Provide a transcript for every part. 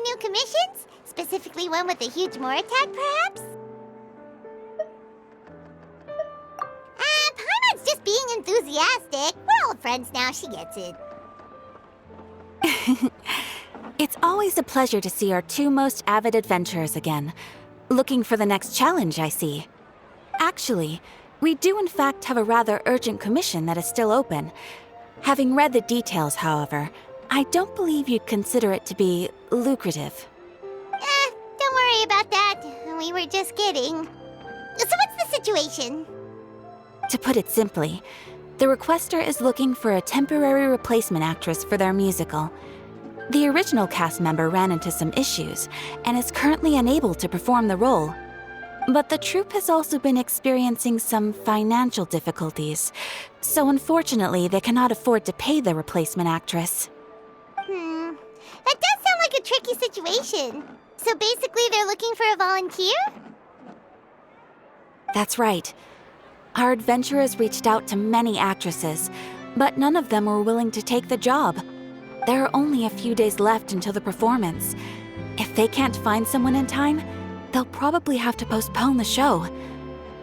new commissions? Specifically one with a huge more attack, perhaps? Paimon's just being enthusiastic. We're old friends now, she gets it. It's always a pleasure to see our two most avid adventurers again. Looking for the next challenge, I see. Actually, we do in fact have a rather urgent commission that is still open. Having read the details, however, I don't believe you'd consider it to be lucrative. Don't worry about that. We were just kidding. So what's the situation? To put it simply, the requester is looking for a temporary replacement actress for their musical. The original cast member ran into some issues and is currently unable to perform the role. But the troupe has also been experiencing some financial difficulties, so unfortunately they cannot afford to pay the replacement actress. That does sound like a tricky situation. So basically they're looking for a volunteer? That's right. Our adventurers reached out to many actresses, but none of them were willing to take the job. There are only a few days left until the performance. If they can't find someone in time, they'll probably have to postpone the show.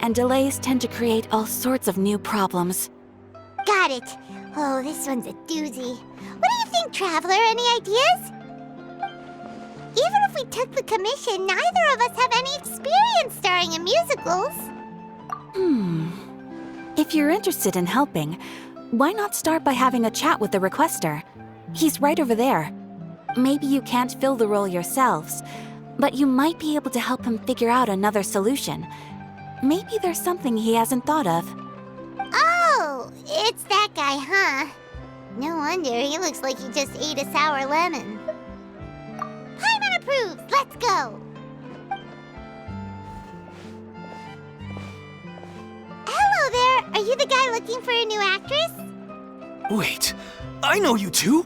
And delays tend to create all sorts of new problems. Got it. Oh, this one's a doozy. What do you think, Traveler? Any ideas? Even if we took the commission, neither of us have any experience starring in musicals. If you're interested in helping, why not start by having a chat with the requester? He's right over there. Maybe you can't fill the role yourselves, but you might be able to help him figure out another solution. Maybe there's something he hasn't thought of. Oh, it's that guy, huh? No wonder, he looks like he just ate a sour lemon. Paimon approves! Let's go! Hello there! Are you the guy looking for a new actress? Wait, I know you two!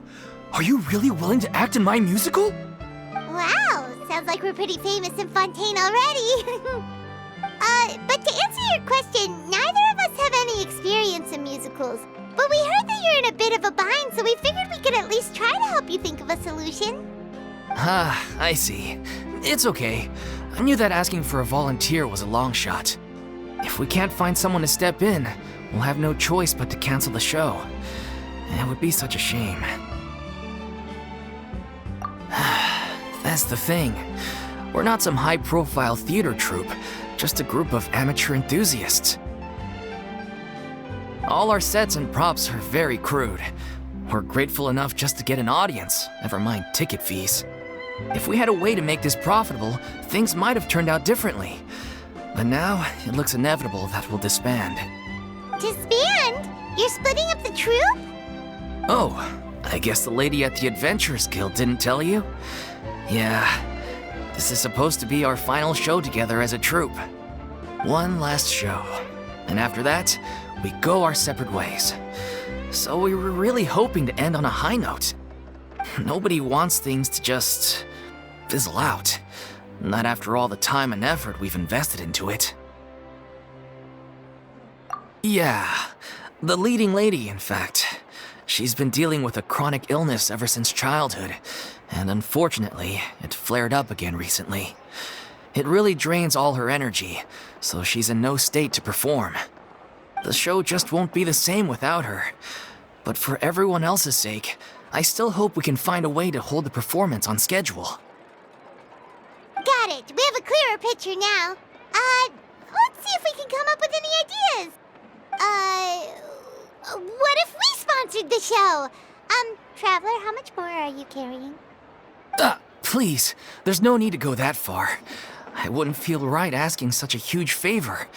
Are you really willing to act in my musical? Wow, sounds like we're pretty famous in Fontaine already. But to answer your question, neither of us have any experience in musicals. But we heard that you're in a bit of a bind, so we figured we could at least try to help you think of a solution. Ah, I see. It's okay. I knew that asking for a volunteer was a long shot. If we can't find someone to step in, we'll have no choice but to cancel the show. It would be such a shame. That's the thing. We're not some high-profile theater troupe, just a group of amateur enthusiasts. All our sets and props are very crude. We're grateful enough just to get an audience, never mind ticket fees. If we had a way to make this profitable, things might have turned out differently. But now, it looks inevitable that we'll disband. Disband? You're splitting up the troupe? Oh, I guess the lady at the Adventurers Guild didn't tell you? Yeah, this is supposed to be our final show together as a troupe. One last show. And after that, we go our separate ways. So we were really hoping to end on a high note. Nobody wants things to just fizzle out. Not after all the time and effort we've invested into it. Yeah, the leading lady, in fact. She's been dealing with a chronic illness ever since childhood, and unfortunately, it flared up again recently. It really drains all her energy, so she's in no state to perform. The show just won't be the same without her. But for everyone else's sake, I still hope we can find a way to hold the performance on schedule. Got it. We have a clearer picture now. Let's see if we can come up with any ideas. What if we sponsored the show? Traveler, how much more are you carrying? Please, there's no need to go that far. I wouldn't feel right asking such a huge favor,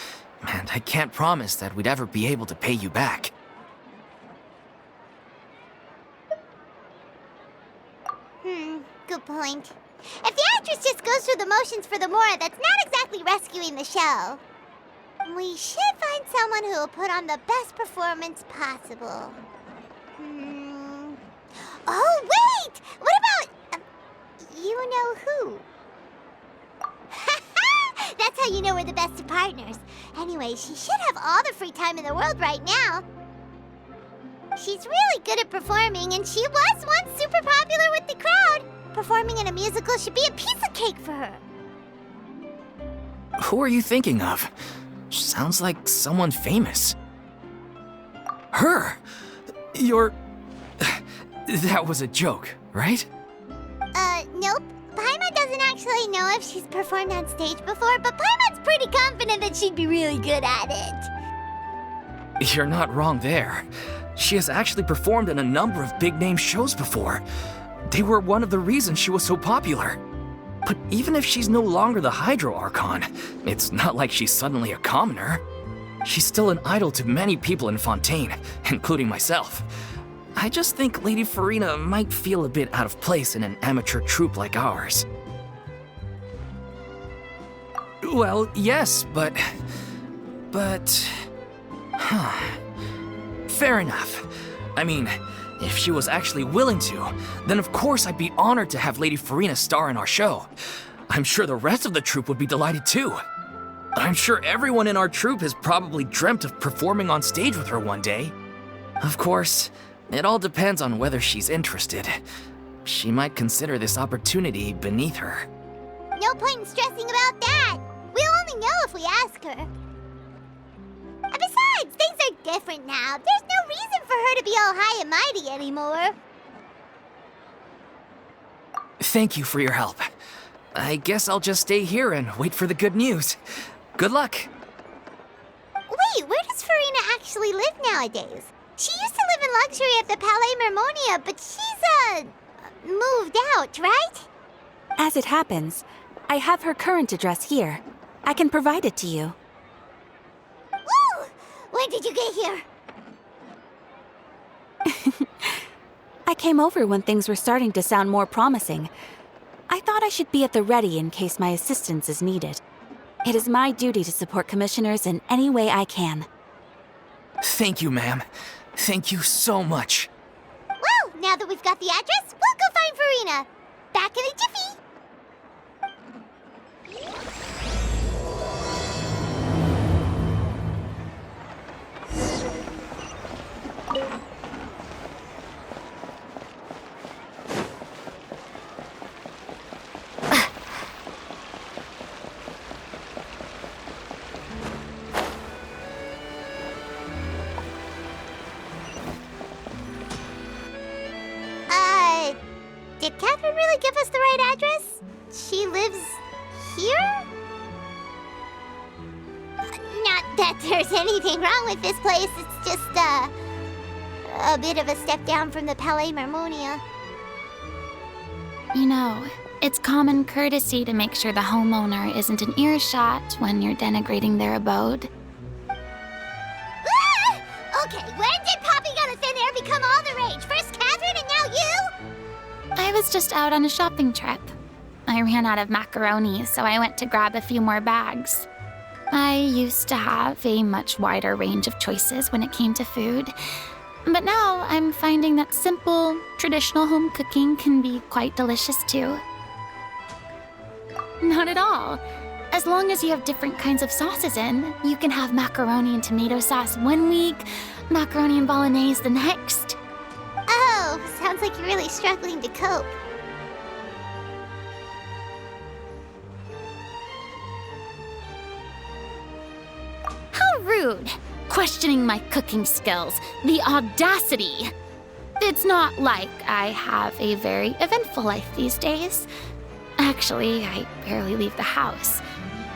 and I can't promise that we'd ever be able to pay you back. Good point. If the actress just goes through the motions for the Mora, that's not exactly rescuing the show. We should find someone who will put on the best performance possible. Oh, wait! What about... you know who? That's how you know we're the best of partners. Anyway, she should have all the free time in the world right now. She's really good at performing, and she was once super popular with the crowd. performing in a musical should be a piece of cake for her. Who are you thinking of? Sounds like someone famous. Her? You're... That was a joke, right? Nope. Paimon doesn't actually know if she's performed on stage before, but Paimon's pretty confident that she'd be really good at it. You're not wrong there. She has actually performed in a number of big-name shows before. They were one of the reasons she was so popular. But even if she's no longer the Hydro Archon, it's not like she's suddenly a commoner. She's still an idol to many people in Fontaine, including myself. I just think Lady Farina might feel a bit out of place in an amateur troupe like ours. Well, yes, but... Fair enough. I mean, if she was actually willing to, then of course I'd be honored to have Lady Farina star in our show. I'm sure the rest of the troupe would be delighted too. I'm sure everyone in our troupe has probably dreamt of performing on stage with her one day. Of course, it all depends on whether she's interested. She might consider this opportunity beneath her. No point in stressing about that. We'll only know if we ask her. And besides, things are different now. There's no reason for her to be all high and mighty anymore. Thank you for your help. I guess I'll just stay here and wait for the good news. Good luck. Wait, where does Farina actually live nowadays? She used to live in luxury at the Palais Mermonia, but she's, moved out, right? As it happens, I have her current address here. I can provide it to you. Woo! When did you get here? I came over when things were starting to sound more promising. I thought I should be at the ready in case my assistance is needed. It is my duty to support commissioners in any way I can. Thank you, ma'am. Thank you so much. Well, now that we've got the address, we'll go find Farina. Back in a jiffy. Did Catherine really give us the right address? She lives here? Not that there's anything wrong with this place. It's just, a bit of a step down from the Palais Mermonia. You know, it's common courtesy to make sure the homeowner isn't in earshot when you're denigrating their abode. Ah! Okay, when did popping on a thin air become all the rage? First Catherine and now you? I was just out on a shopping trip. I ran out of macaroni, so I went to grab a few more bags. I used to have a much wider range of choices when it came to food, but now I'm finding that simple, traditional home cooking can be quite delicious too. Not at all. As long as you have different kinds of sauces in, you can have macaroni and tomato sauce one week, macaroni and bolognese the next. Oh, sounds like you're really struggling to cope. How rude! Questioning my cooking skills. The audacity! It's not like I have a very eventful life these days. Actually, I barely leave the house.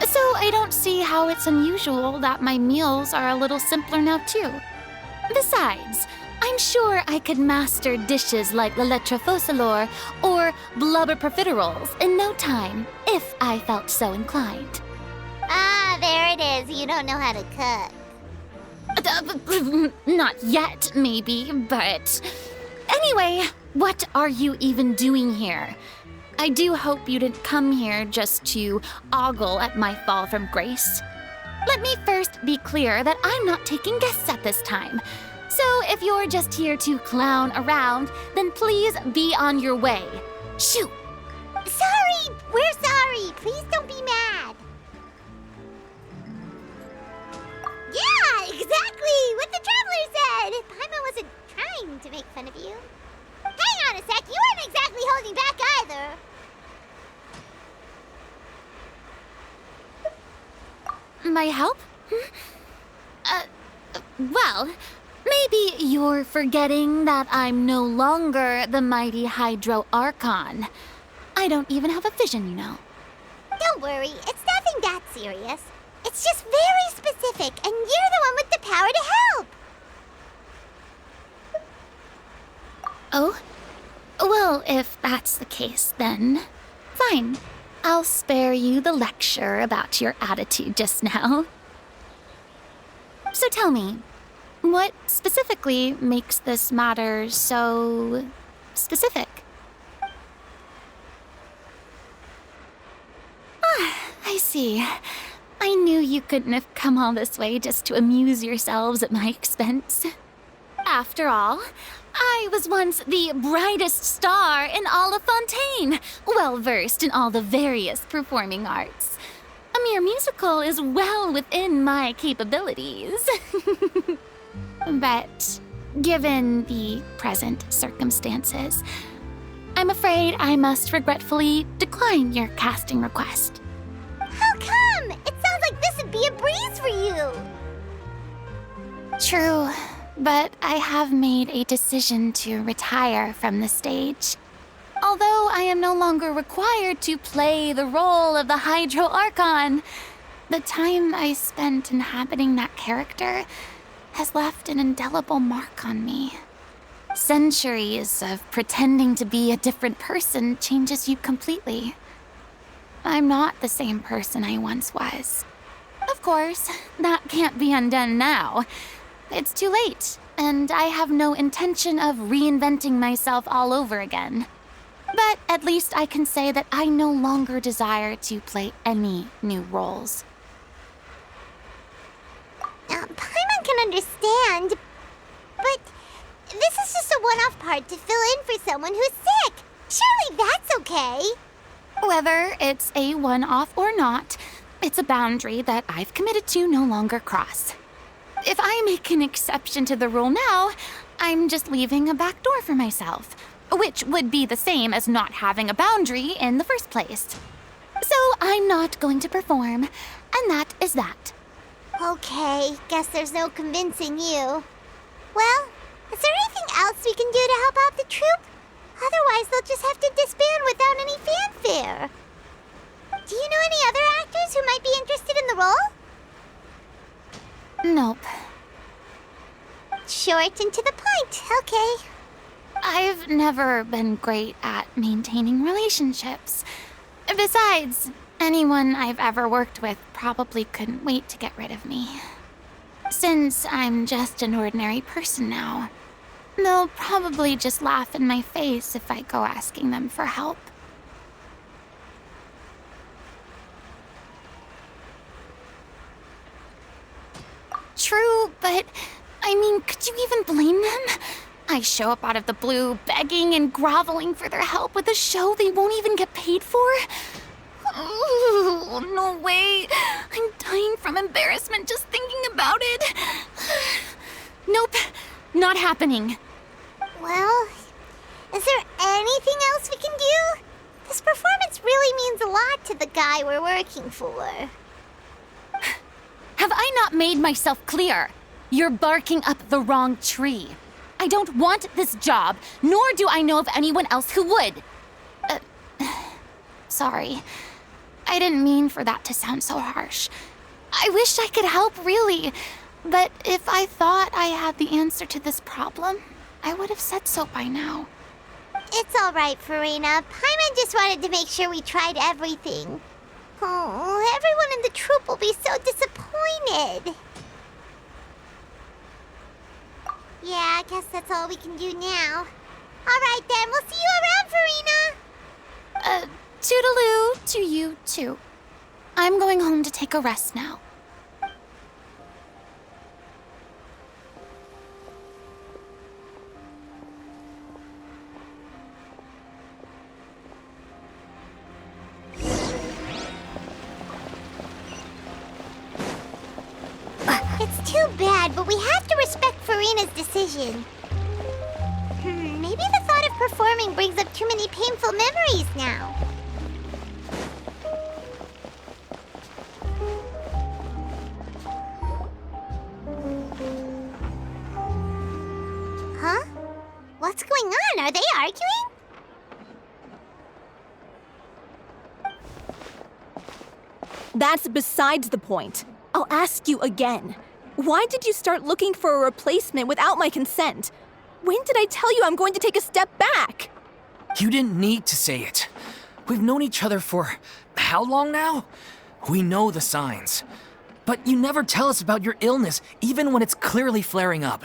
So I don't see how it's unusual that my meals are a little simpler now too. Besides, I'm sure I could master dishes like la lettre focilor or blubber profiteroles in no time, if I felt so inclined. Ah, there it is. You don't know how to cook. Not yet, maybe, but... Anyway, what are you even doing here? I do hope you didn't come here just to ogle at my fall from grace. Let me first be clear that I'm not taking guests at this time. So if you're just here to clown around, then please be on your way. Shoo! Sorry! We're sorry! Please don't be mad! Yeah, exactly! What the traveler said! Paimon wasn't trying to make fun of you. Hang on a sec. You weren't exactly holding back either. My help? Well, maybe you're forgetting that I'm no longer the mighty Hydro Archon. I don't even have a vision, you know. Don't worry, it's nothing that serious. It's just very specific, and you're the one with the power to help. Oh? Well, if that's the case, then fine. I'll spare you the lecture about your attitude just now. So tell me, what specifically makes this matter so specific? Ah, I see. I knew you couldn't have come all this way just to amuse yourselves at my expense. After all, I was once the brightest star in all of Fontaine, well-versed in all the various performing arts. A mere musical is well within my capabilities. But given the present circumstances, I'm afraid I must regretfully decline your casting request. How come? It sounds like this would be a breeze for you. True, but I have made a decision to retire from the stage. Although I am no longer required to play the role of the Hydro Archon, the time I spent inhabiting that character has left an indelible mark on me. Centuries of pretending to be a different person changes you completely. I'm not the same person I once was. Of course, that can't be undone now. It's too late, and I have no intention of reinventing myself all over again. But at least I can say that I no longer desire to play any new roles. Paimon can understand, but this is just a one-off part to fill in for someone who's sick. Surely that's okay. Whether it's a one-off or not, it's a boundary that I've committed to no longer cross. If I make an exception to the rule now, I'm just leaving a back door for myself, which would be the same as not having a boundary in the first place. So I'm not going to perform, and that is that. Okay, guess there's no convincing you. Well, is there anything else we can do to help out the troupe? Otherwise, they'll just have to disband without any fanfare. Do you know any other actors who might be interested in the role? Nope. Short and to the point, okay. I've never been great at maintaining relationships. Besides, anyone I've ever worked with probably couldn't wait to get rid of me. Since I'm just an ordinary person now, they'll probably just laugh in my face if I go asking them for help. True, but I mean, could you even blame them? I show up out of the blue, begging and groveling for their help with a show they won't even get paid for? Oh, no way. I'm dying from embarrassment just thinking about it. Nope, not happening. Well, is there anything else we can do? This performance really means a lot to the guy we're working for. Have I not made myself clear? You're barking up the wrong tree. I don't want this job, nor do I know of anyone else who would. Sorry. I didn't mean for that to sound so harsh. I wish I could help, really. But if I thought I had the answer to this problem, I would have said so by now. It's all right, Farina. Paimon just wanted to make sure we tried everything. Oh, everyone in the troupe will be so disappointed. Yeah, I guess that's all we can do now. All right, then. We'll see you around, Farina. Toodaloo to you, too. I'm going home to take a rest now. It's too bad, but we have to respect Farina's decision. Maybe the thought of performing performing brings up too many painful memories now. Huh? What's going on? Are they arguing? That's besides the point. I'll ask you again. Why did you start looking for a replacement without my consent? When did I tell you I'm going to take a step back? You didn't need to say it. We've known each other for how long now? We know the signs. But you never tell us about your illness, even when it's clearly flaring up.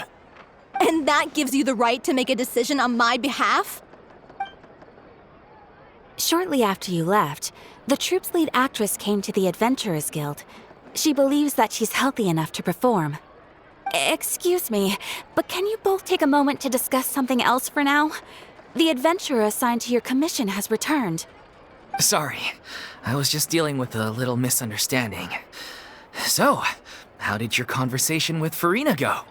And that gives you the right to make a decision on my behalf? Shortly after you left, the troupe's lead actress came to the Adventurers Guild. She believes that she's healthy enough to perform. Excuse me, but can you both take a moment to discuss something else for now? The adventurer assigned to your commission has returned. Sorry, I was just dealing with a little misunderstanding. So, how did your conversation with Farina go?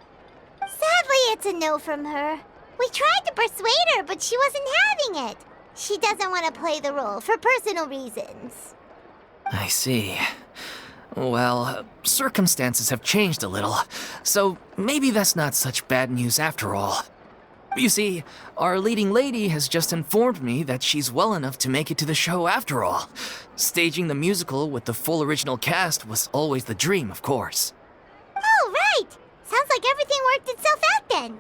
Sadly, it's a no from her. We tried to persuade her, but she wasn't having it. She doesn't want to play the role for personal reasons. I see. Well, circumstances have changed a little, so maybe that's not such bad news after all. You see, our leading lady has just informed me that she's well enough to make it to the show after all. Staging the musical with the full original cast was always the dream, of course. Oh, right! Sounds like everything worked itself out then.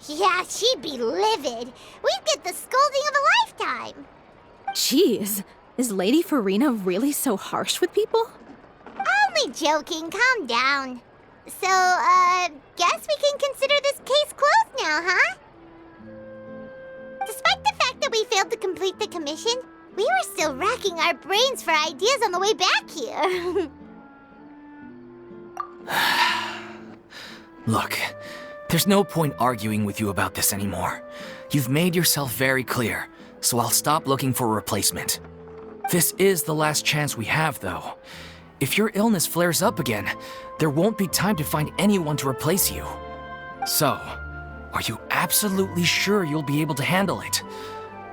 Yeah, she'd be livid. We'd get the scolding of a lifetime. Jeez, is Lady Farina really so harsh with people? Only joking, calm down. So, guess we can consider this case closed now, huh? Despite the fact that we failed to complete the commission, we were still racking our brains for ideas on the way back here. Look, there's no point arguing with you about this anymore. You've made yourself very clear, so I'll stop looking for a replacement. This is the last chance we have, though. If your illness flares up again, there won't be time to find anyone to replace you. So, are you absolutely sure you'll be able to handle it?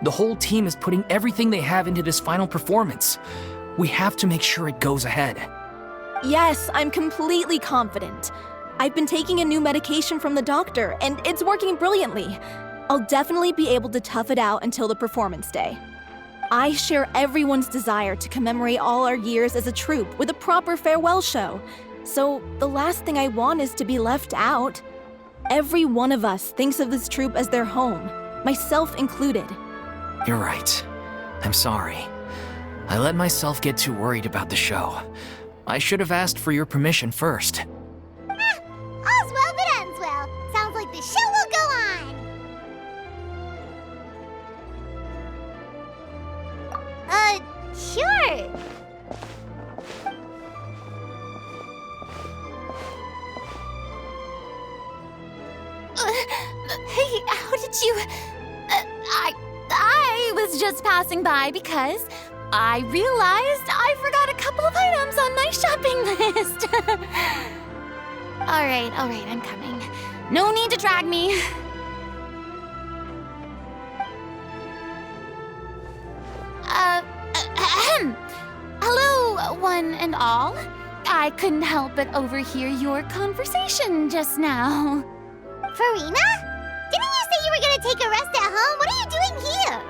The whole team is putting everything they have into this final performance. We have to make sure it goes ahead. Yes, I'm completely confident. I've been taking a new medication from the doctor, and it's working brilliantly. I'll definitely be able to tough it out until the performance day. I share everyone's desire to commemorate all our years as a troupe with a proper farewell show. So the last thing I want is to be left out. Every one of us thinks of this troupe as their home, myself included. You're right. I'm sorry. I let myself get too worried about the show. I should have asked for your permission first. All's well that ends well. Sounds like the show will go on. Sure. Hey, how did you... I was just passing by because I realized I forgot a couple of items on my shopping list. All right, I'm coming. No need to drag me. Hello, one and all. I couldn't help but overhear your conversation just now. Farina? Didn't you say you were gonna take a rest at home? What are you doing here?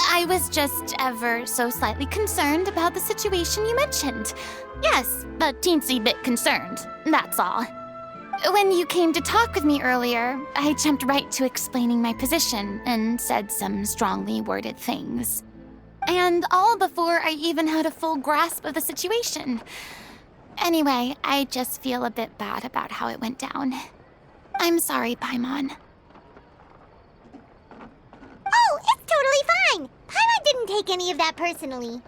I was just ever so slightly concerned about the situation you mentioned. Yes, a teensy bit concerned, that's all. When you came to talk with me earlier, I jumped right to explaining my position and said some strongly worded things. And all before I even had a full grasp of the situation. Anyway, I just feel a bit bad about how it went down. I'm sorry, Paimon. Oh, it's totally fine. Paimon didn't take any of that personally.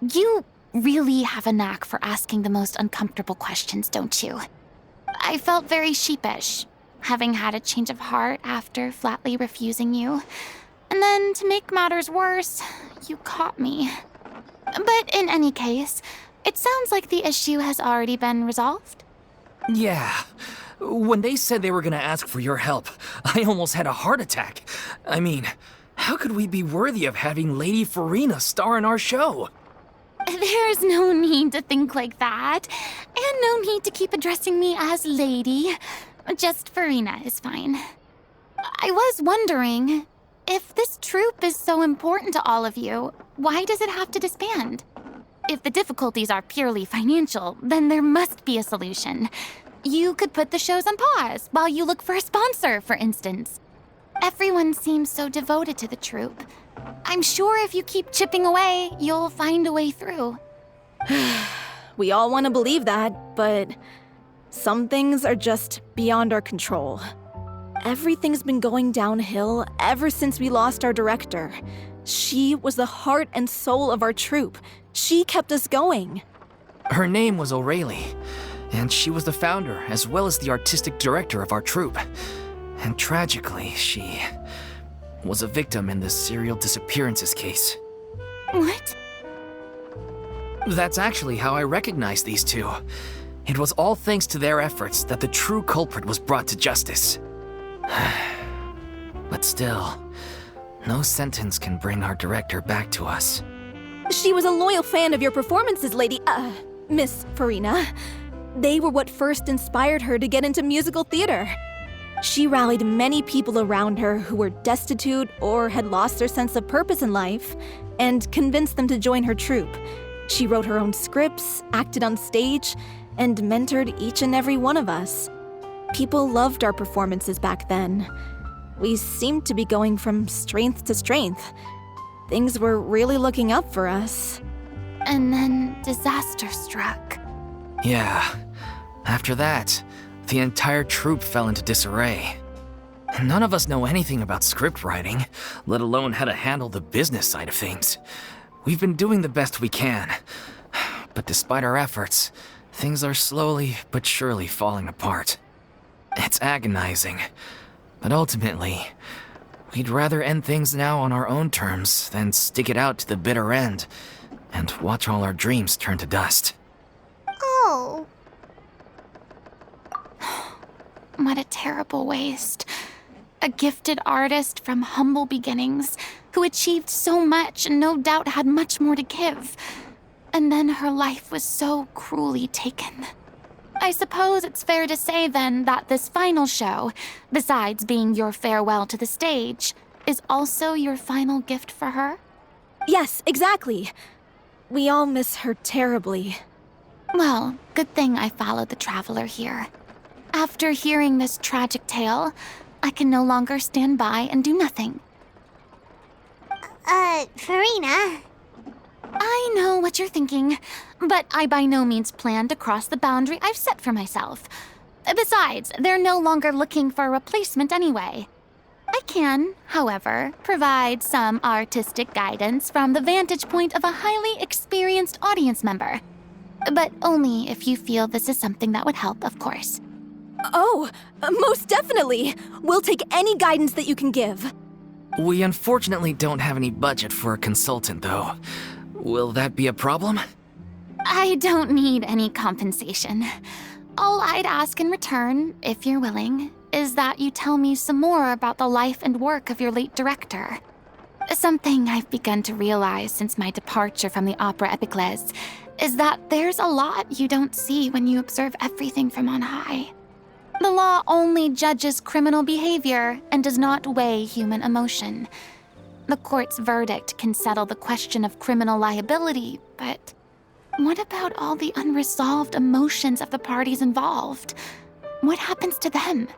You really have a knack for asking the most uncomfortable questions, don't you? I felt very sheepish, having had a change of heart after flatly refusing you. And then, to make matters worse, you caught me. But in any case, it sounds like the issue has already been resolved. Yeah. When they said they were gonna ask for your help, I almost had a heart attack. I mean, how could we be worthy of having Lady Farina star in our show? There's no need to think like that, and no need to keep addressing me as Lady. Just Farina is fine. I was wondering, if this troupe is so important to all of you, why does it have to disband? If the difficulties are purely financial, then there must be a solution. You could put the shows on pause while you look for a sponsor, for instance. Everyone seems so devoted to the troupe. I'm sure if you keep chipping away, you'll find a way through. We all want to believe that, but some things are just beyond our control. Everything's been going downhill ever since we lost our director. She was the heart and soul of our troupe. She kept us going. Her name was O'Reilly, and she was the founder as well as the artistic director of our troupe. And tragically, she was a victim in the serial disappearances case. What? That's actually how I recognized these two. It was all thanks to their efforts that the true culprit was brought to justice. But still, no sentence can bring our director back to us. She was a loyal fan of your performances, Miss Farina. They were what first inspired her to get into musical theater. She rallied many people around her who were destitute or had lost their sense of purpose in life, and convinced them to join her troupe. She wrote her own scripts, acted on stage, and mentored each and every one of us. People loved our performances back then. We seemed to be going from strength to strength. Things were really looking up for us. And then disaster struck. Yeah. After that, the entire troupe fell into disarray. None of us know anything about script writing, let alone how to handle the business side of things. We've been doing the best we can. But despite our efforts, things are slowly but surely falling apart. It's agonizing. But ultimately, we'd rather end things now on our own terms than stick it out to the bitter end and watch all our dreams turn to dust. Oh. What a terrible waste. A gifted artist from humble beginnings who achieved so much and no doubt had much more to give. And then her life was so cruelly taken. I suppose it's fair to say then that this final show, besides being your farewell to the stage, is also your final gift for her? Yes, exactly. We all miss her terribly. Well, good thing I followed the traveler here. After hearing this tragic tale, I can no longer stand by and do nothing. Farina. I know what you're thinking, but I by no means plan to cross the boundary I've set for myself. Besides, they're no longer looking for a replacement anyway. I can, however, provide some artistic guidance from the vantage point of a highly experienced audience member. But only if you feel this is something that would help, of course. Oh, most definitely. We'll take any guidance that you can give. We unfortunately don't have any budget for a consultant, though. Will that be a problem? I don't need any compensation. All I'd ask in return, if you're willing, is that you tell me some more about the life and work of your late director. Something I've begun to realize since my departure from the Opera Epiclese is that there's a lot you don't see when you observe everything from on high. The law only judges criminal behavior and does not weigh human emotion. The court's verdict can settle the question of criminal liability, but what about all the unresolved emotions of the parties involved? What happens to them?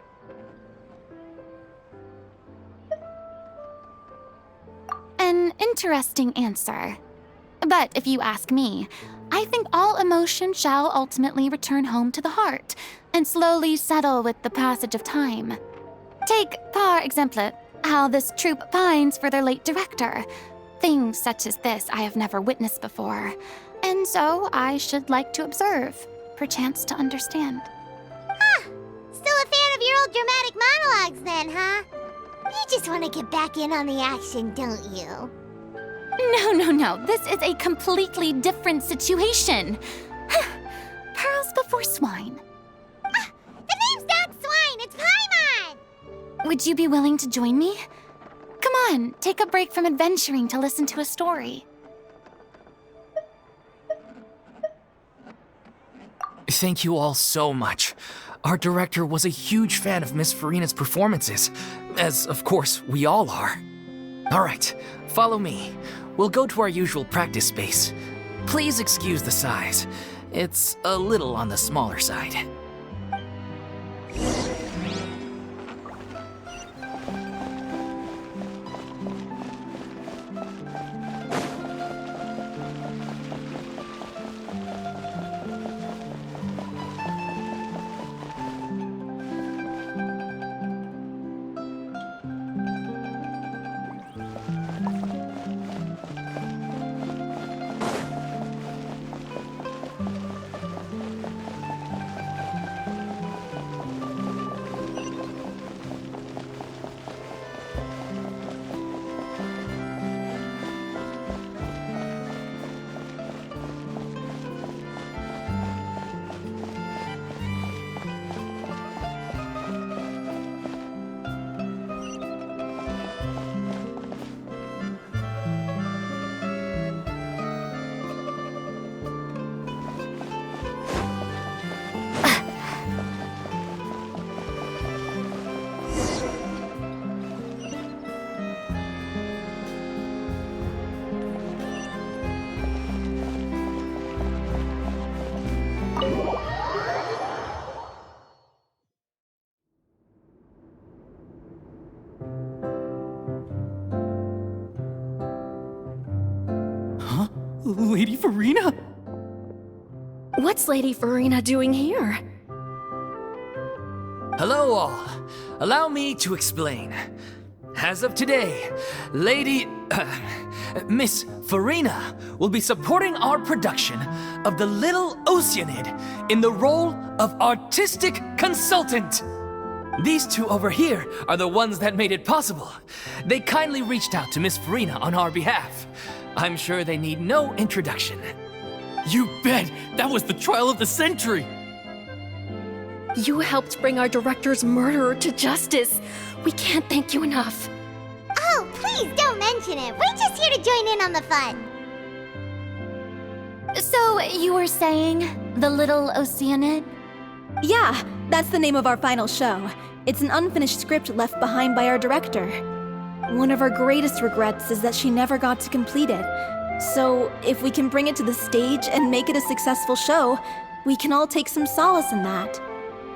An interesting answer. But if you ask me, I think all emotion shall ultimately return home to the heart and slowly settle with the passage of time. Take, par exemple, how this troupe pines for their late director. Things such as this I have never witnessed before, and so I should like to observe, perchance to understand. Still a fan of your old dramatic monologues then, huh? You just want to get back in on the action, don't you? No. This is a completely different situation. Pearls before swine. The name's not Swine, it's Paimon! Would you be willing to join me? Come on, take a break from adventuring to listen to a story. Thank you all so much. Our director was a huge fan of Miss Farina's performances, as of course we all are. All right, follow me. We'll go to our usual practice space. Please excuse the size. It's a little on the smaller side. Lady Farina? What's Lady Farina doing here? Hello all. Allow me to explain. As of today, Miss Farina will be supporting our production of The Little Oceanid in the role of artistic consultant. These two over here are the ones that made it possible. They kindly reached out to Miss Farina on our behalf. I'm sure they need no introduction. You bet! That was the trial of the century! You helped bring our director's murderer to justice. We can't thank you enough. Oh, please don't mention it. We're just here to join in on the fun. So, you were saying The Little Oceanid? Yeah, that's the name of our final show. It's an unfinished script left behind by our director. One of our greatest regrets is that she never got to complete it. So, if we can bring it to the stage and make it a successful show, we can all take some solace in that.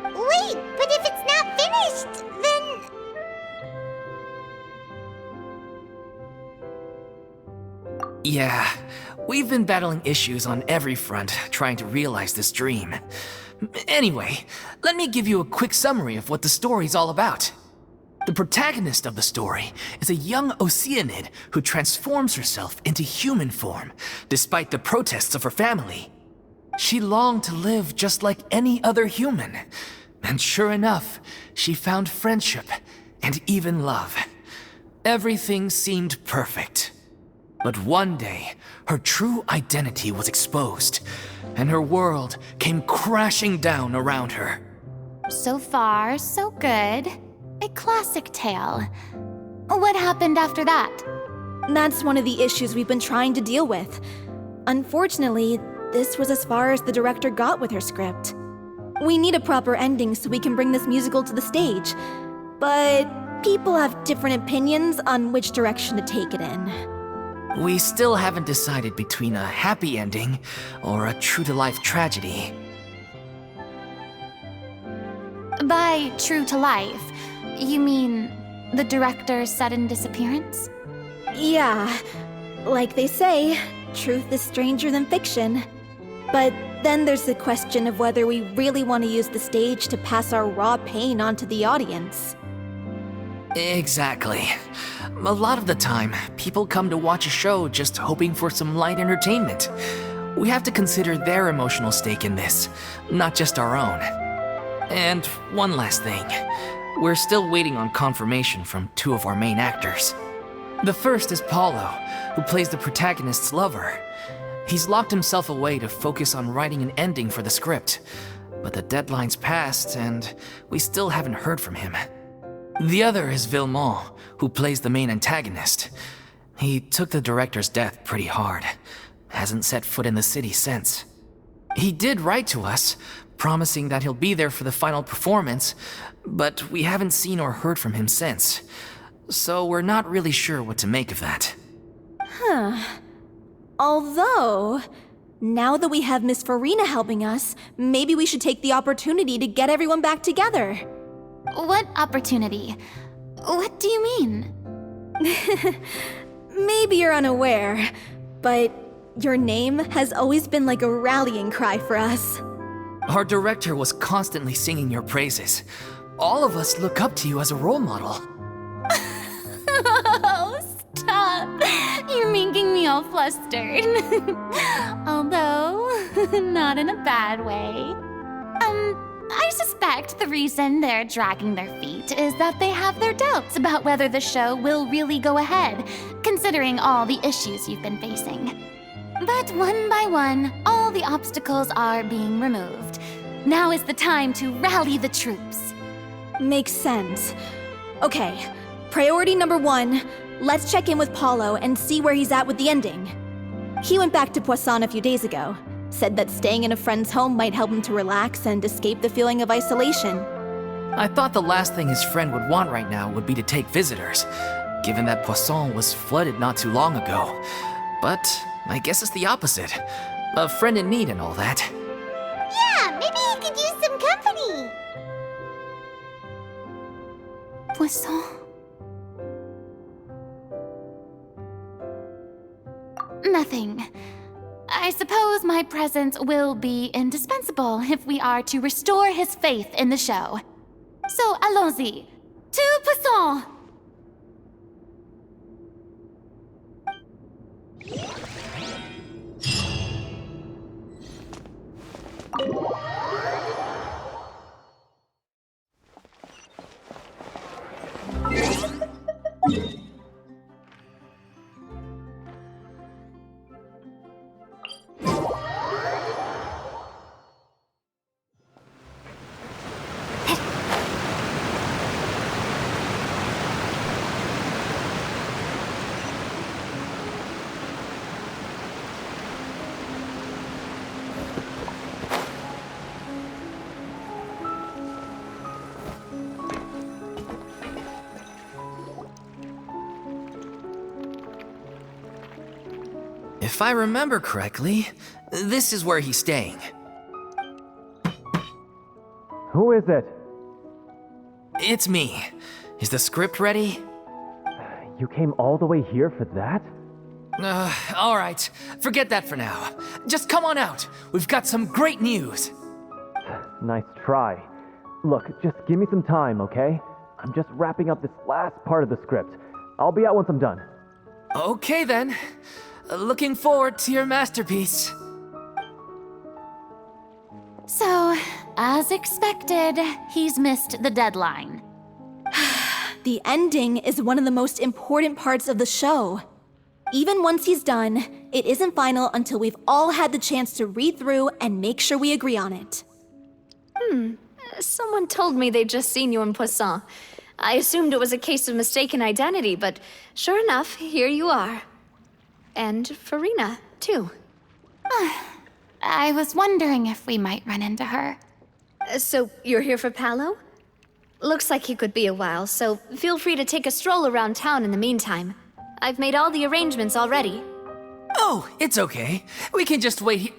Wait, but if it's not finished, then... Yeah, we've been battling issues on every front trying to realize this dream. Anyway, let me give you a quick summary of what the story's all about. The protagonist of the story is a young Oceanid who transforms herself into human form, despite the protests of her family. She longed to live just like any other human, and sure enough, she found friendship and even love. Everything seemed perfect. But one day, her true identity was exposed, and her world came crashing down around her. So far, so good. A classic tale. What happened after that? That's one of the issues we've been trying to deal with. Unfortunately, this was as far as the director got with her script. We need a proper ending so we can bring this musical to the stage. But people have different opinions on which direction to take it in. We still haven't decided between a happy ending or a true-to-life tragedy. By true to life, you mean the director's sudden disappearance? Yeah, like they say, truth is stranger than fiction. But then there's the question of whether we really want to use the stage to pass our raw pain onto the audience. Exactly. A lot of the time, people come to watch a show just hoping for some light entertainment. We have to consider their emotional stake in this, not just our own. And one last thing. We're still waiting on confirmation from two of our main actors. The first is Paulo, who plays the protagonist's lover. He's locked himself away to focus on writing an ending for the script, but the deadline's passed and we still haven't heard from him. The other is Villemont, who plays the main antagonist. He took the director's death pretty hard. Hasn't set foot in the city since. He did write to us, promising that he'll be there for the final performance, but we haven't seen or heard from him since. So we're not really sure what to make of that. Although, now that we have Miss Farina helping us, maybe we should take the opportunity to get everyone back together. What opportunity? What do you mean? Maybe you're unaware, but your name has always been like a rallying cry for us. Our director was constantly singing your praises. All of us look up to you as a role model. Oh, stop! You're making me all flustered. Although, not in a bad way. I suspect the reason they're dragging their feet is that they have their doubts about whether the show will really go ahead, considering all the issues you've been facing. But one by one, all the obstacles are being removed. Now is the time to rally the troops. Makes sense. Okay, priority number 1, let's check in with Paulo and see where he's at with the ending. He went back to Poisson a few days ago, said that staying in a friend's home might help him to relax and escape the feeling of isolation. I thought the last thing his friend would want right now would be to take visitors, given that Poisson was flooded not too long ago. But I guess it's the opposite. A friend in need and all that. Yeah, maybe he could use some company. Poisson? Nothing. I suppose my presence will be indispensable if we are to restore his faith in the show. So allons-y. To Poisson! If I remember correctly, this is where he's staying. Who is it? It's me. Is the script ready? You came all the way here for that? All right. Forget that for now. Just come on out. We've got some great news. Nice try. Look, just give me some time, okay? I'm just wrapping up this last part of the script. I'll be out once I'm done. Okay then. Looking forward to your masterpiece. So, as expected, he's missed the deadline. The ending is one of the most important parts of the show. Even once he's done, it isn't final until we've all had the chance to read through and make sure we agree on it. Someone told me they'd just seen you in Poisson. I assumed it was a case of mistaken identity, but sure enough, here you are. And Farina, too. I was wondering if we might run into her. So, you're here for Paolo? Looks like he could be a while, so feel free to take a stroll around town in the meantime. I've made all the arrangements already. Oh, it's okay. We can just wait here.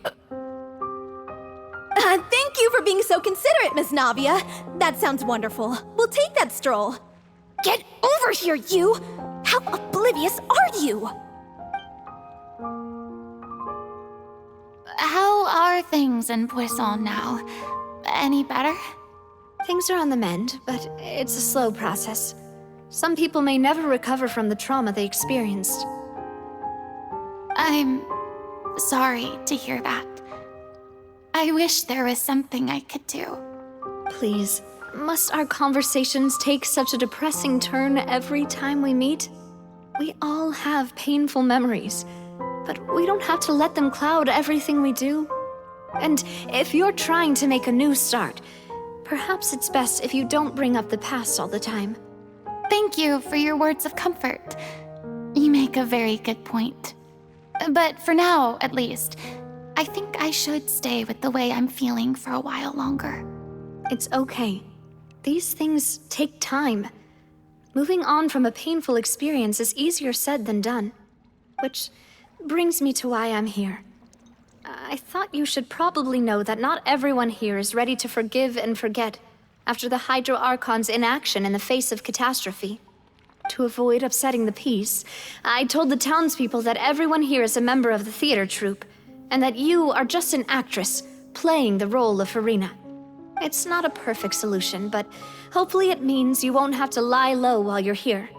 Thank you for being so considerate, Miss Navia. That sounds wonderful. We'll take that stroll. Get over here, you! How oblivious are you? How are things in Poisson now? Any better? Things are on the mend, but it's a slow process. Some people may never recover from the trauma they experienced. I'm sorry to hear that. I wish there was something I could do. Please, must our conversations take such a depressing turn every time we meet? We all have painful memories, but we don't have to let them cloud everything we do. And if you're trying to make a new start, perhaps it's best if you don't bring up the past all the time. Thank you for your words of comfort. You make a very good point. But for now, at least, I think I should stay with the way I'm feeling for a while longer. It's okay. These things take time. Moving on from a painful experience is easier said than done. Which brings me to why I'm here. I thought you should probably know that not everyone here is ready to forgive and forget after the Hydro Archon's inaction in the face of catastrophe. To avoid upsetting the peace, I told the townspeople that everyone here is a member of the theater troupe, and that you are just an actress playing the role of Farina. It's not a perfect solution, but hopefully it means you won't have to lie low while you're here.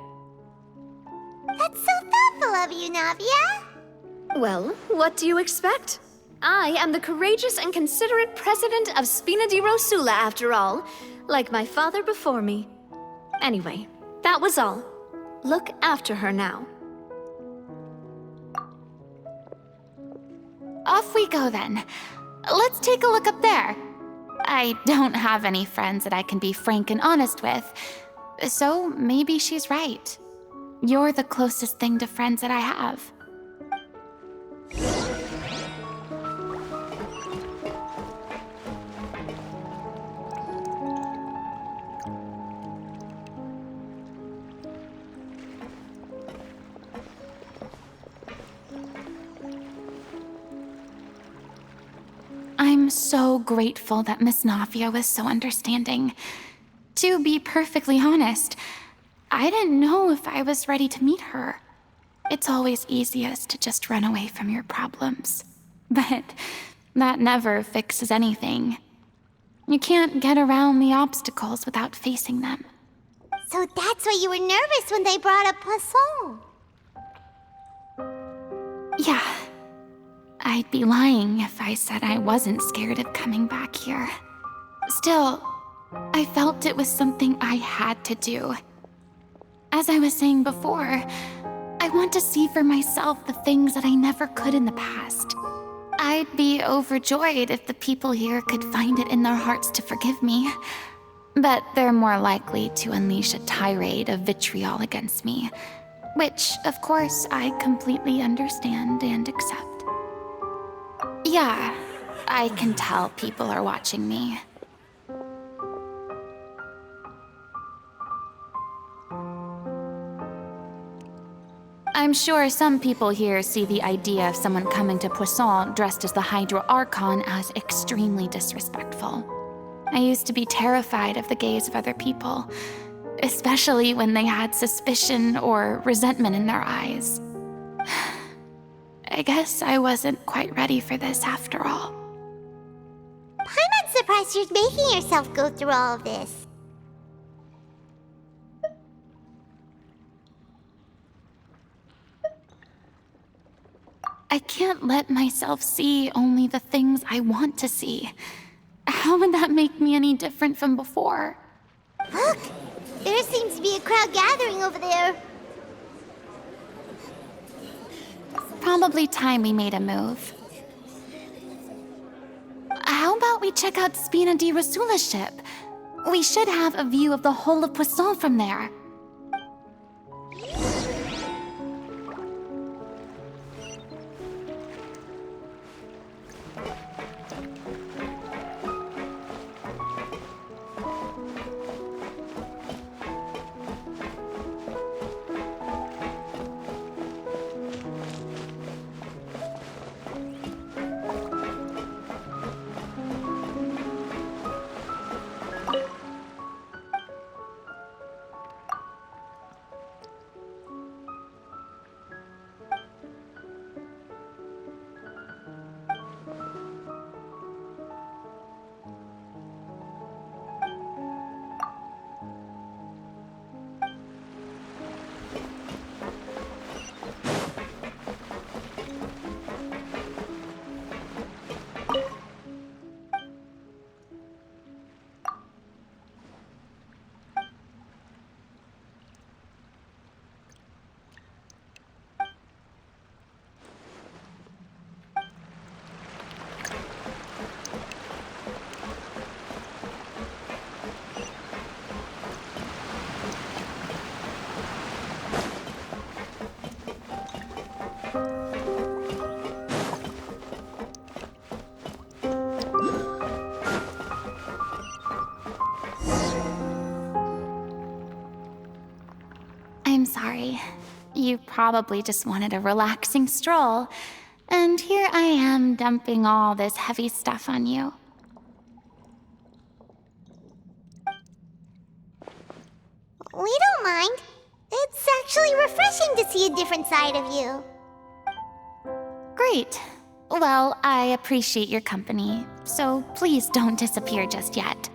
That's so thoughtful of you, Navia. Well, what do you expect? I am the courageous and considerate president of Spina di Rosula, after all, like my father before me. Anyway, that was all. Look after her now. Off we go then. Let's take a look up there. I don't have any friends that I can be frank and honest with, so maybe she's right. You're the closest thing to friends that I have. I'm so grateful that Miss Navia was so understanding. To be perfectly honest, I didn't know if I was ready to meet her. It's always easiest to just run away from your problems. But that never fixes anything. You can't get around the obstacles without facing them. So that's why you were nervous when they brought up Poisson. Yeah. I'd be lying if I said I wasn't scared of coming back here. Still, I felt it was something I had to do. As I was saying before, I want to see for myself the things that I never could in the past. I'd be overjoyed if the people here could find it in their hearts to forgive me. But they're more likely to unleash a tirade of vitriol against me, which, of course, I completely understand and accept. Yeah, I can tell people are watching me. I'm sure some people here see the idea of someone coming to Poisson dressed as the Hydro Archon as extremely disrespectful. I used to be terrified of the gaze of other people, especially when they had suspicion or resentment in their eyes. I guess I wasn't quite ready for this after all. I'm not surprised you're making yourself go through all of this. I can't let myself see only the things I want to see. How would that make me any different from before? Look! There seems to be a crowd gathering over there. Probably time we made a move. How about we check out Spina di Rosula's ship? We should have a view of the whole of Poisson from there. probably just wanted a relaxing stroll, and here I am dumping all this heavy stuff on you. We don't mind. It's actually refreshing to see a different side of you. Great. Well, I appreciate your company, so please don't disappear just yet.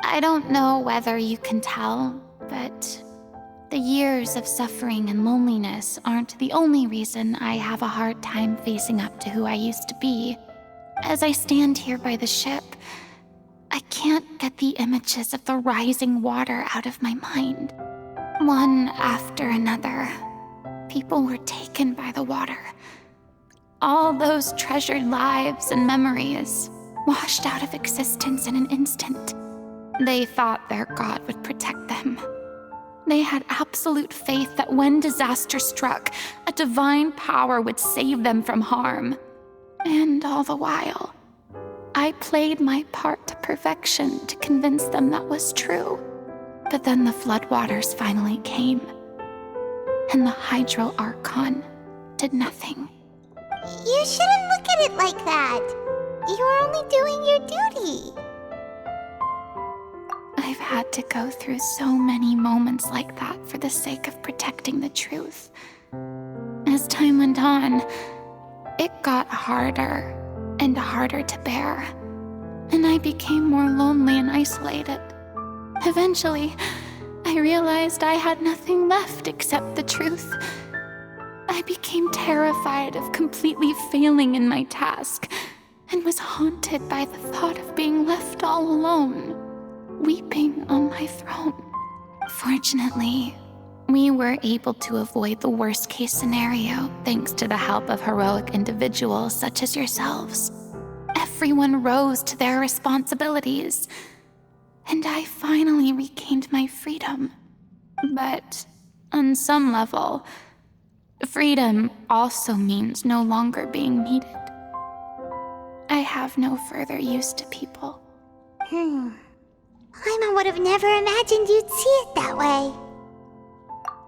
I don't know whether you can tell, but the years of suffering and loneliness aren't the only reason I have a hard time facing up to who I used to be. As I stand here by the ship, I can't get the images of the rising water out of my mind. One after another, people were taken by the water. All those treasured lives and memories washed out of existence in an instant. They thought their god would protect them. They had absolute faith that when disaster struck, a divine power would save them from harm. And all the while, I played my part to perfection to convince them that was true. But then the floodwaters finally came, and the Hydro Archon did nothing. You shouldn't look at it like that. You're only doing your duty. I've had to go through so many moments like that for the sake of protecting the truth. As time went on, it got harder and harder to bear, and I became more lonely and isolated. Eventually, I realized I had nothing left except the truth. I became terrified of completely failing in my task, and was haunted by the thought of being left all alone, weeping on my throne. Fortunately, we were able to avoid the worst-case scenario thanks to the help of heroic individuals such as yourselves. Everyone rose to their responsibilities, and I finally regained my freedom. But on some level, freedom also means no longer being needed. I have no further use to people. Paimon would have never imagined you'd see it that way.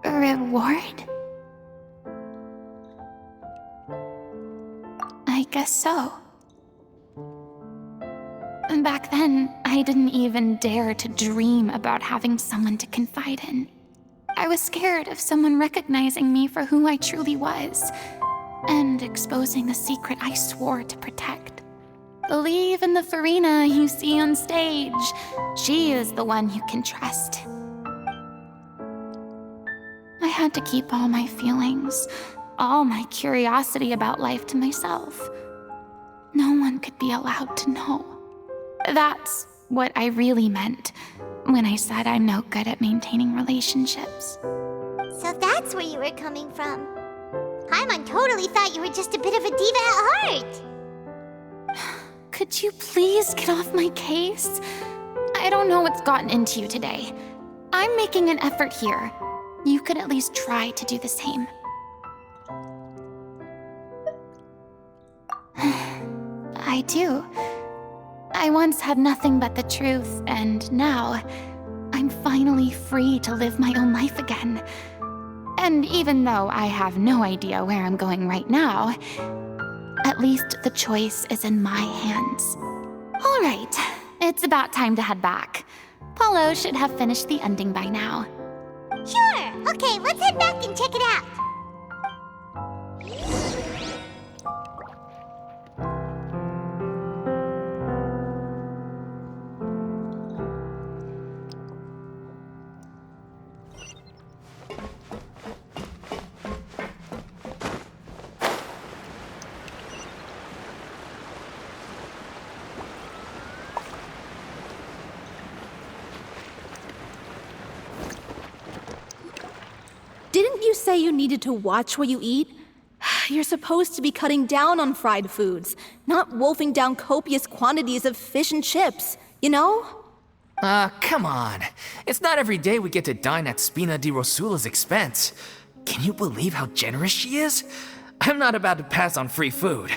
A reward? I guess so. And back then, I didn't even dare to dream about having someone to confide in. I was scared of someone recognizing me for who I truly was, and exposing the secret I swore to protect. Believe in the Farina you see on stage. She is the one you can trust. I had to keep all my feelings, all my curiosity about life to myself. No one could be allowed to know. That's what I really meant when I said I'm no good at maintaining relationships. So that's where you were coming from. Paimon totally thought you were just a bit of a diva at heart. Could you please get off my case? I don't know what's gotten into you today. I'm making an effort here. You could at least try to do the same. I do. I once had nothing but the truth, and now I'm finally free to live my own life again. And even though I have no idea where I'm going right now, at least the choice is in my hands. All right, it's about time to head back. Paulo should have finished the ending by now. Sure. Okay, let's head back and check it out. Didn't you say you needed to watch what you eat? You're supposed to be cutting down on fried foods, not wolfing down copious quantities of fish and chips, you know? Come on. It's not every day we get to dine at Spina di Rosula's expense. Can you believe how generous she is? I'm not about to pass on free food.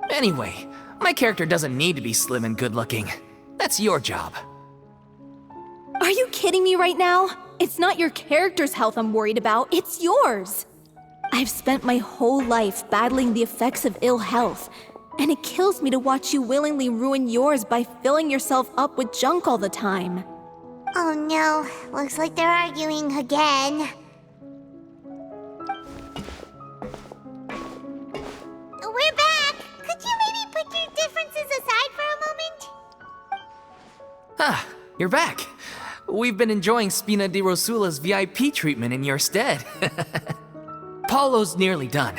Anyway, my character doesn't need to be slim and good-looking. That's your job. Are you kidding me right now? It's not your character's health I'm worried about, it's yours. I've spent my whole life battling the effects of ill health, and it kills me to watch you willingly ruin yours by filling yourself up with junk all the time. Oh no, looks like they're arguing again. We're back! Could you maybe put your differences aside for a moment? Ah, you're back. We've been enjoying Spina di Rosula's VIP treatment in your stead. Paulo's nearly done.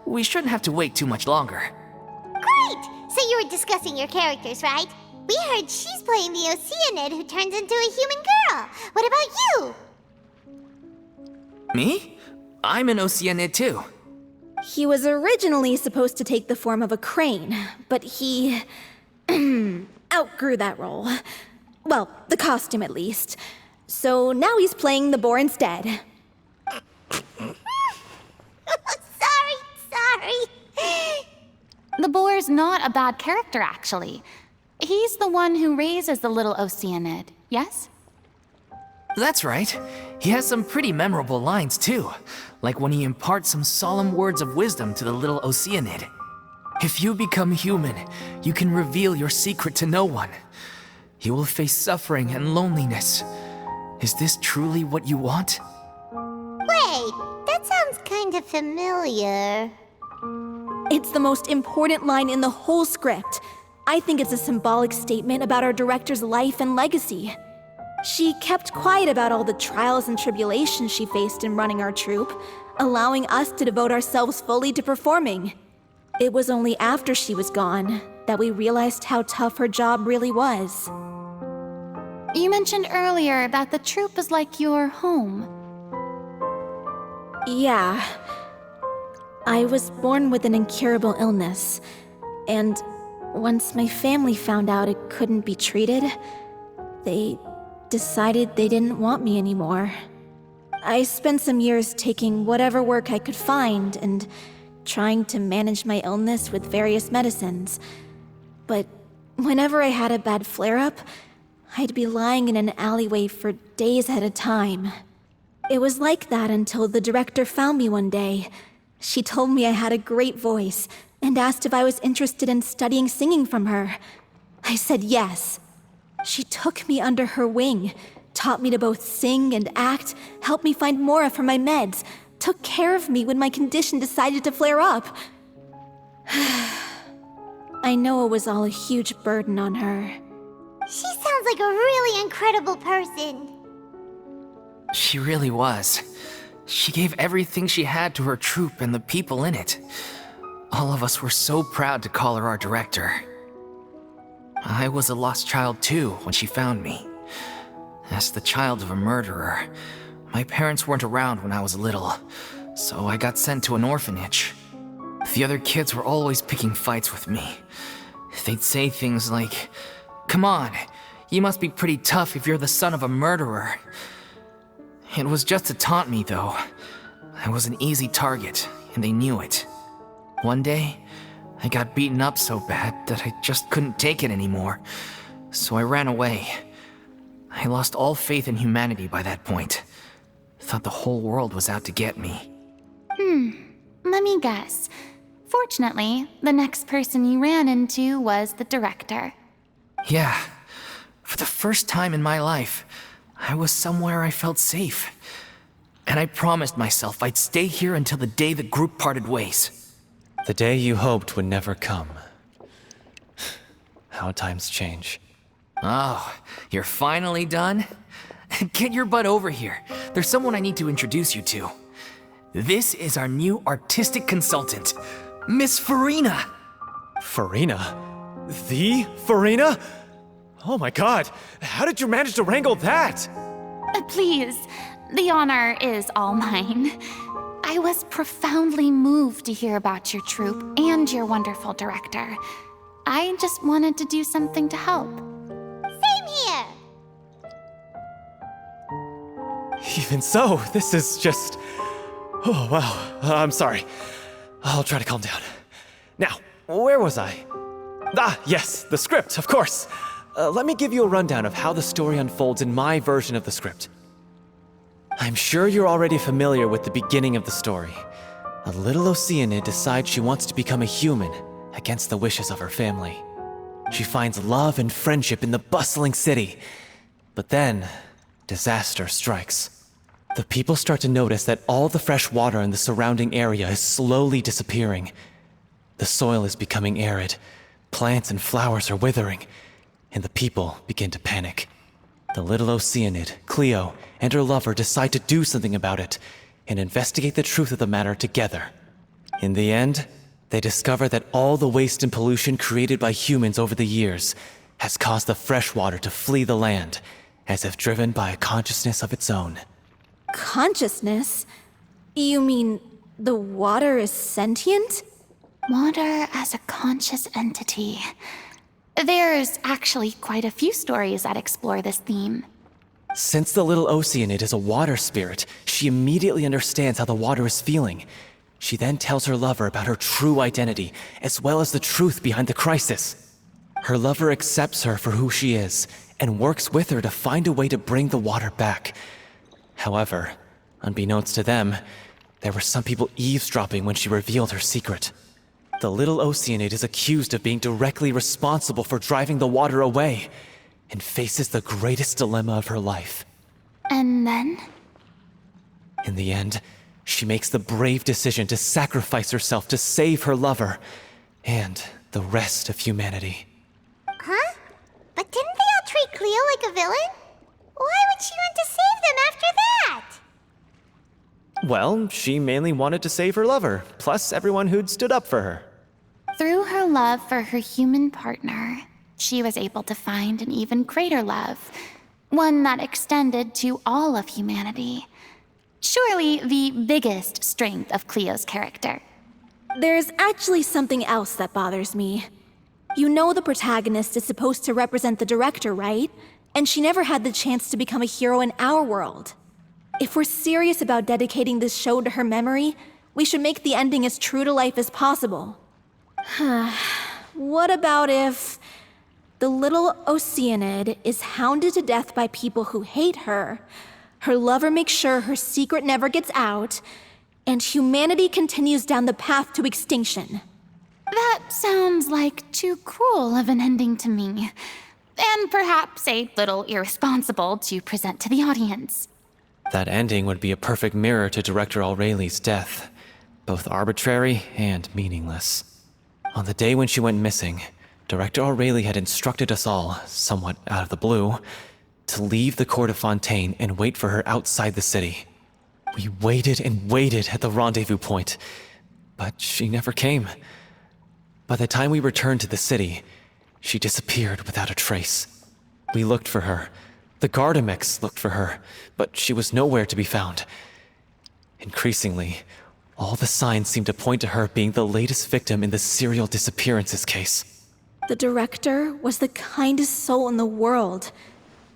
We shouldn't have to wait too much longer. Great! So you were discussing your characters, right? We heard she's playing the Oceanid who turns into a human girl. What about you? Me? I'm an Oceanid too. He was originally supposed to take the form of a crane, but he outgrew that role. Well, the costume at least. So now he's playing the boar instead. Sorry. The boar's not a bad character, actually. He's the one who raises the little Oceanid, yes? That's right. He has some pretty memorable lines too, like when he imparts some solemn words of wisdom to the little Oceanid. If you become human, you can reveal your secret to no one. You will face suffering and loneliness. Is this truly what you want? Wait, that sounds kind of familiar. It's the most important line in the whole script. I think it's a symbolic statement about our director's life and legacy. She kept quiet about all the trials and tribulations she faced in running our troupe, allowing us to devote ourselves fully to performing. It was only after she was gone that we realized how tough her job really was. You mentioned earlier that the troupe is like your home. Yeah. I was born with an incurable illness, and once my family found out it couldn't be treated, they decided they didn't want me anymore. I spent some years taking whatever work I could find and trying to manage my illness with various medicines. But whenever I had a bad flare-up, I'd be lying in an alleyway for days at a time. It was like that until the director found me one day. She told me I had a great voice and asked if I was interested in studying singing from her. I said yes. She took me under her wing, taught me to both sing and act, helped me find Mora for my meds, took care of me when my condition decided to flare up. I know it was all a huge burden on her. She sounds like a really incredible person. She really was. She gave everything she had to her troupe and the people in it. All of us were so proud to call her our director. I was a lost child too when she found me. As the child of a murderer, my parents weren't around when I was little, so I got sent to an orphanage. The other kids were always picking fights with me. They'd say things like, "Come on, you must be pretty tough if you're the son of a murderer." It was just to taunt me, though. I was an easy target, and they knew it. One day, I got beaten up so bad that I just couldn't take it anymore, so I ran away. I lost all faith in humanity by that point. Thought the whole world was out to get me. Let me guess. Fortunately, the next person you ran into was the director. Yeah, for the first time in my life, I was somewhere I felt safe. And I promised myself I'd stay here until the day the group parted ways. The day you hoped would never come. How times change. Oh, you're finally done? Get your butt over here. There's someone I need to introduce you to. This is our new artistic consultant, Miss Farina. Farina? The Farina? Oh my god, how did you manage to wrangle that? Please, the honor is all mine. I was profoundly moved to hear about your troupe and your wonderful director. I just wanted to do something to help. Same here. Even so, this is just... Oh, wow. I'm sorry. I'll try to calm down. Now, where was I? Ah, yes, the script, of course. Let me give you a rundown of how the story unfolds in my version of the script. I'm sure you're already familiar with the beginning of the story. A little Oceanid decides she wants to become a human against the wishes of her family. She finds love and friendship in the bustling city. But then, disaster strikes. The people start to notice that all the fresh water in the surrounding area is slowly disappearing. The soil is becoming arid, plants and flowers are withering, and the people begin to panic. The little Oceanid, Cleo, and her lover decide to do something about it and investigate the truth of the matter together. In the end, they discover that all the waste and pollution created by humans over the years has caused the fresh water to flee the land, as if driven by a consciousness of its own. Consciousness? You mean the water is sentient? Water as a conscious entity. There's actually quite a few stories that explore this theme. Since the little Oceanid is a water spirit, she immediately understands how the water is feeling. She then tells her lover about her true identity, as well as the truth behind the crisis. Her lover accepts her for who she is, and works with her to find a way to bring the water back. However, unbeknownst to them, there were some people eavesdropping when she revealed her secret. The little Oceanid is accused of being directly responsible for driving the water away, and faces the greatest dilemma of her life. And then? In the end, she makes the brave decision to sacrifice herself to save her lover, and the rest of humanity. Huh? But didn't they all treat Cleo like a villain? Why would she want to save them after that? Well, she mainly wanted to save her lover, plus everyone who'd stood up for her. Through her love for her human partner, she was able to find an even greater love, one that extended to all of humanity. Surely the biggest strength of Cleo's character. There's actually something else that bothers me. You know the protagonist is supposed to represent the director, right? And she never had the chance to become a hero in our world. If we're serious about dedicating this show to her memory, we should make the ending as true to life as possible. What about if the little Oceanid is hounded to death by people who hate her, her lover makes sure her secret never gets out, and humanity continues down the path to extinction? That sounds like too cruel of an ending to me, and perhaps a little irresponsible to present to the audience. That ending would be a perfect mirror to Director Aurelie's death, both arbitrary and meaningless. On the day when she went missing, Director Aurelie had instructed us all, somewhat out of the blue, to leave the court of Fontaine and wait for her outside the city. We waited and waited at the rendezvous point, but she never came. By the time we returned to the city, she disappeared without a trace. We looked for her. The Gardamex looked for her, but she was nowhere to be found. Increasingly, all the signs seemed to point to her being the latest victim in the serial disappearances case. The director was the kindest soul in the world,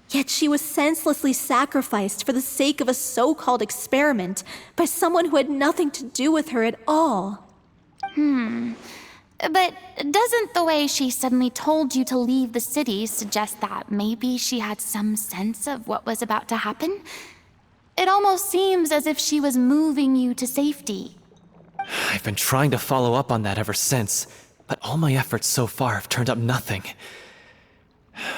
yet she was senselessly sacrificed for the sake of a so-called experiment by someone who had nothing to do with her at all. But doesn't the way she suddenly told you to leave the city suggest that maybe she had some sense of what was about to happen? It almost seems as if she was moving you to safety. I've been trying to follow up on that ever since, but all my efforts so far have turned up nothing.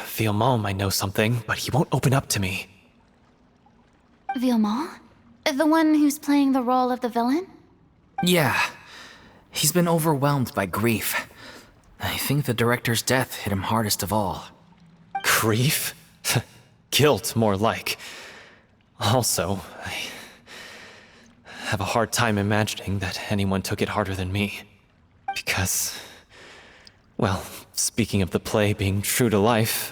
Villemont might know something, but he won't open up to me. Villemont? The one who's playing the role of the villain? Yeah. He's been overwhelmed by grief. I think the director's death hit him hardest of all. Grief? Guilt, more like. Also, I have a hard time imagining that anyone took it harder than me. Because, well, speaking of the play being true to life,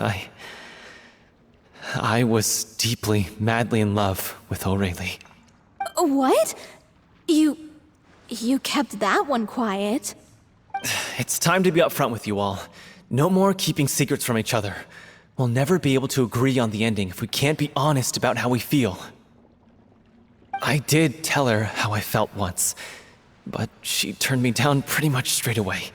I was deeply, madly in love with Aurelie. What? You kept that one quiet. It's time to be upfront with you all. No more keeping secrets from each other. We'll never be able to agree on the ending if we can't be honest about how we feel. I did tell her how I felt once, but she turned me down pretty much straight away.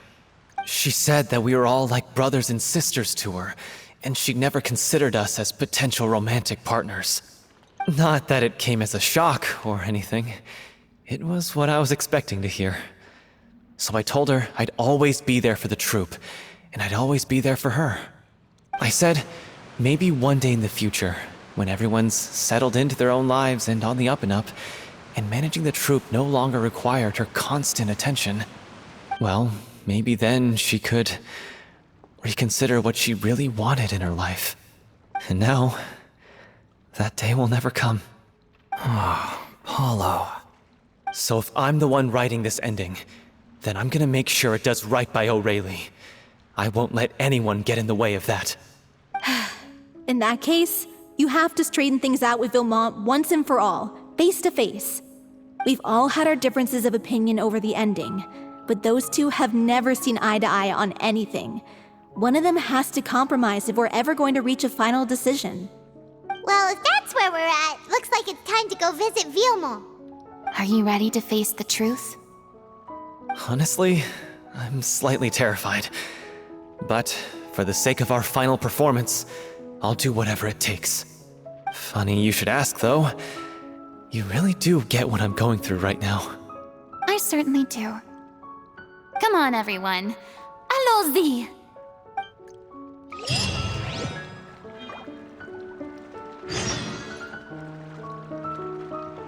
She said that we were all like brothers and sisters to her, and she'd never considered us as potential romantic partners. Not that it came as a shock or anything. It was what I was expecting to hear. So I told her I'd always be there for the troupe, and I'd always be there for her. I said, maybe one day in the future, when everyone's settled into their own lives and on the up and up, and managing the troupe no longer required her constant attention, well, maybe then she could reconsider what she really wanted in her life. And now, that day will never come. Oh, Paulo. So if I'm the one writing this ending, then I'm gonna make sure it does right by O'Reilly. I won't let anyone get in the way of that. In that case, you have to straighten things out with Vilmont once and for all, face to face. We've all had our differences of opinion over the ending, but those two have never seen eye to eye on anything. One of them has to compromise if we're ever going to reach a final decision. Well, if that's where we're at, looks like it's time to go visit Vilmont. Are you ready to face the truth? Honestly, I'm slightly terrified. But for the sake of our final performance, I'll do whatever it takes. Funny you should ask, though. You really do get what I'm going through right now. I certainly do. Come on, everyone. Allons-y!